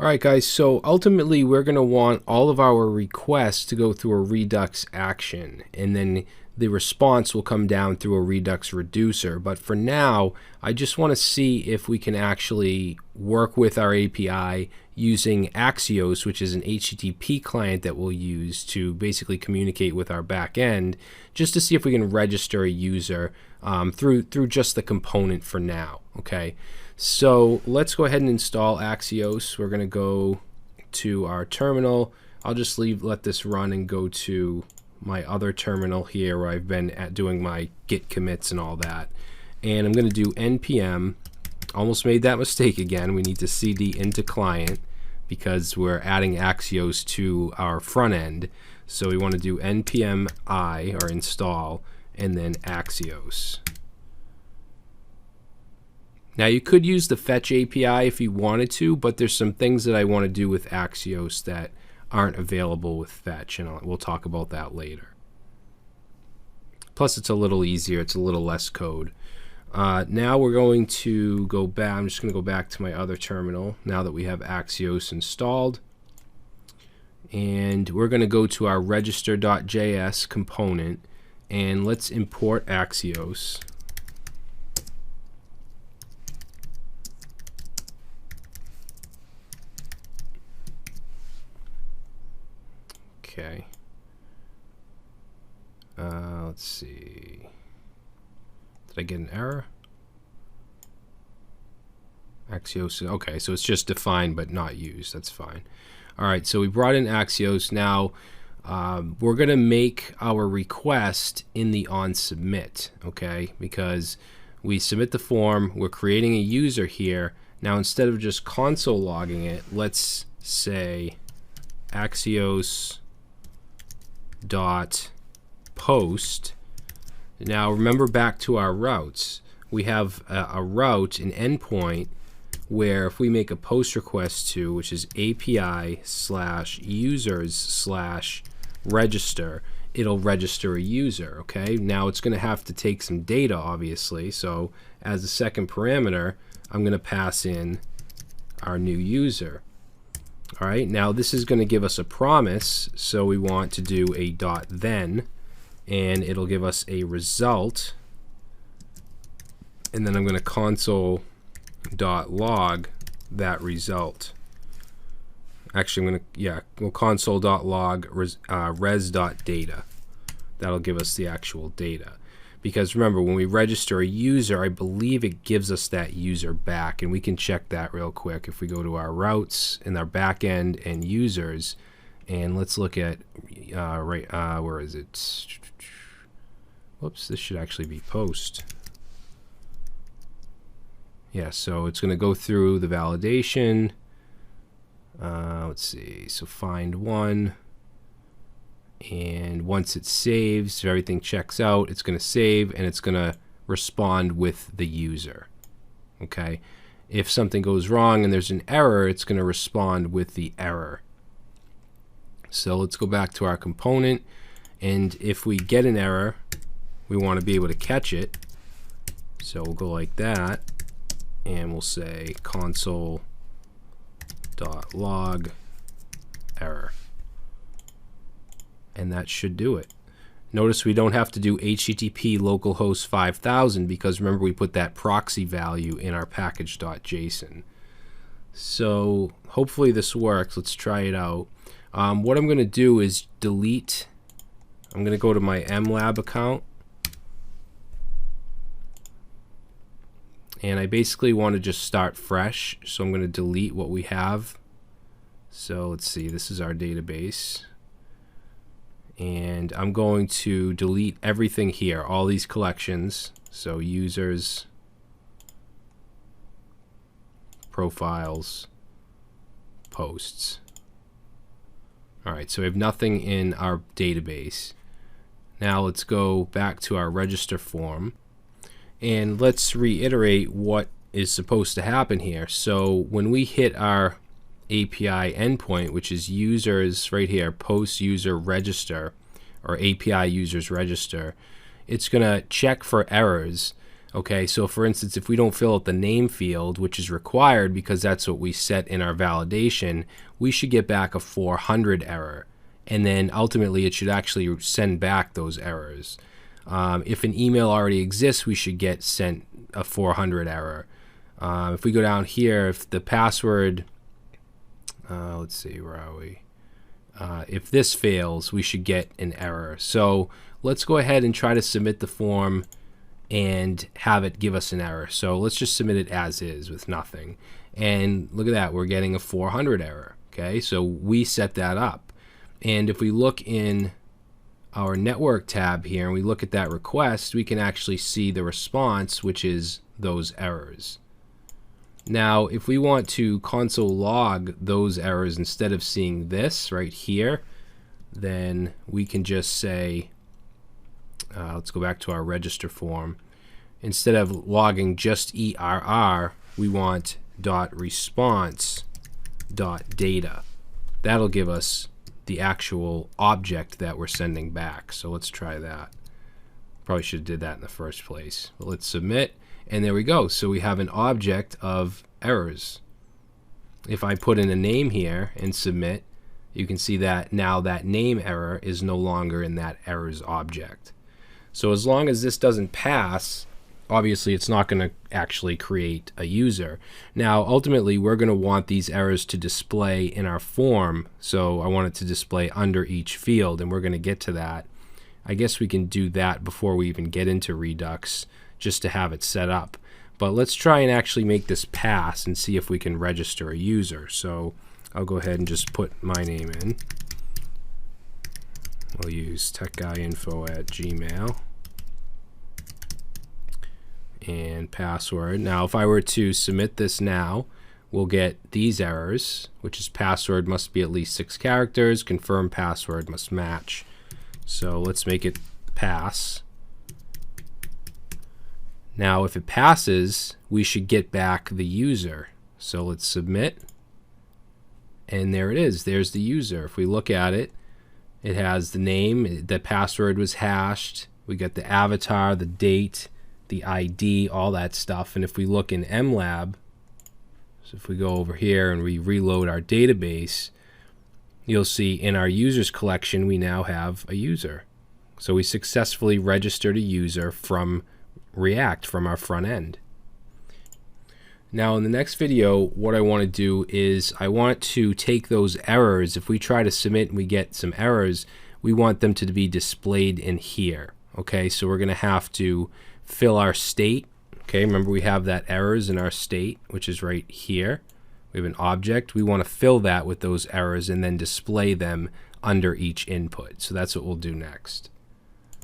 Alright guys, so ultimately we're going to want all of our requests to go through a Redux action, and then the response will come down through a Redux reducer. But for now, I just want to see if we can actually work with our API using Axios, which is an HTTP client that we'll use to basically communicate with our back end, just to see if we can register a user through just the component for now. Okay, so let's go ahead and install Axios. We're going to go to our terminal. I'll just let this run and go to my other terminal here where I've been doing my git commits and all that. And I'm going to do npm. Almost made that mistake again. We need to cd into client because we're adding Axios to our front end. So we want to do npm I, or install, and then Axios. Now you could use the fetch API if you wanted to, but there's some things that I want to do with Axios that aren't available with fetch, and we'll talk about that later. Plus it's a little easier, it's a little less code. Now we're going to go back. I'm just going to go back to my other terminal now that we have Axios installed, and we're going to go to our register.js component, and let's import Axios. Okay. Let's see. Did I get an error? Axios. Okay, so it's just defined but not used. That's fine. All right, so we brought in Axios. Now we're going to make our request in the onSubmit, okay? Because we submit the form, we're creating a user here. Now instead of just console logging it, let's say Axios dot post. Now remember back to our routes. We have a route, an endpoint, where if we make a post request to, which is API/users/register, it'll register a user. Okay, now it's going to have to take some data, obviously. So as a second parameter, I'm going to pass in our new user. All right, now this is going to give us a promise, so we want to do a .then, and it'll give us a result, and then I'm going to console.log that result. Actually, I'm going to, we'll console.log res.data. That'll give us the actual data. Because remember, when we register a user, I believe it gives us that user back, and we can check that real quick if we go to our routes in our backend and users, and let's look at where is it? Whoops, this should actually be post. Yeah, so it's going to go through the validation. Let's see, so find one. And once it saves, if everything checks out, it's going to save and it's going to respond with the user. Okay, if something goes wrong and there's an error, it's going to respond with the error. So let's go back to our component, and if we get an error, we want to be able to catch it. So we'll go like that, and we'll say console.log error. And that should do it. Notice we don't have to do HTTP localhost 5000 because remember we put that proxy value in our package.json. So hopefully this works. Let's try it out. What I'm going to do is delete. I'm going to go to my mlab account, and I basically want to just start fresh. So I'm going to delete what we have. So let's see, this is our database. And I'm going to delete everything here, all these collections. So users, profiles, posts. All right, so we have nothing in our database. Now let's go back to our register form, and let's reiterate what is supposed to happen here. So when we hit our API endpoint, which is users right here, post user register, or API users register, it's going to check for errors. Okay, so for instance, if we don't fill out the name field, which is required because that's what we set in our validation, we should get back a 400 error. And then ultimately it should actually send back those errors. If an email already exists, we should get sent a 400 error. If we go down here, if the password, let's see, where are we? If this fails, we should get an error. So let's go ahead and try to submit the form and have it give us an error. So let's just submit it as is with nothing. And look at that, we're getting a 400 error. Okay, so we set that up. And if we look in our network tab here and we look at that request, we can actually see the response, which is those errors. Now, if we want to console log those errors instead of seeing this right here, then we can just say, let's go back to our register form. Instead of logging just ERR, we want .response.data. That'll give us the actual object that we're sending back. So let's try that. Probably should have did that in the first place. But let's submit, and there we go. So we have an object of errors. If I put in a name here and submit, you can see that now that name error is no longer in that errors object. So as long as this doesn't pass, obviously it's not going to actually create a user. Now ultimately we're going to want these errors to display in our form, so I want it to display under each field, and we're going to get to that. I guess we can do that before we even get into Redux, just to have it set up. But let's try and actually make this pass and see if we can register a user. So I'll go ahead and just put my name in. We'll use techguyinfo@gmail. And password. Now if I were to submit this now, we'll get these errors, which is password must be at least 6 characters, confirm password must match. So let's make it pass. Now if it passes, we should get back the user. So let's submit, and there it is. There's the user. If we look at it, it has the name, the password was hashed, we got the avatar, the date, the ID, all that stuff. And if we look in MLab, so if we go over here and we reload our database, you'll see in our users collection we now have a user. So we successfully registered a user from React, from our front end. Now in the next video, what I want to do is I want to take those errors. If we try to submit and we get some errors, we want them to be displayed in here. Okay, so we're going to have to fill our state. Okay, remember we have that errors in our state, which is right here. We have an object. We want to fill that with those errors and then display them under each input. So that's what we'll do next.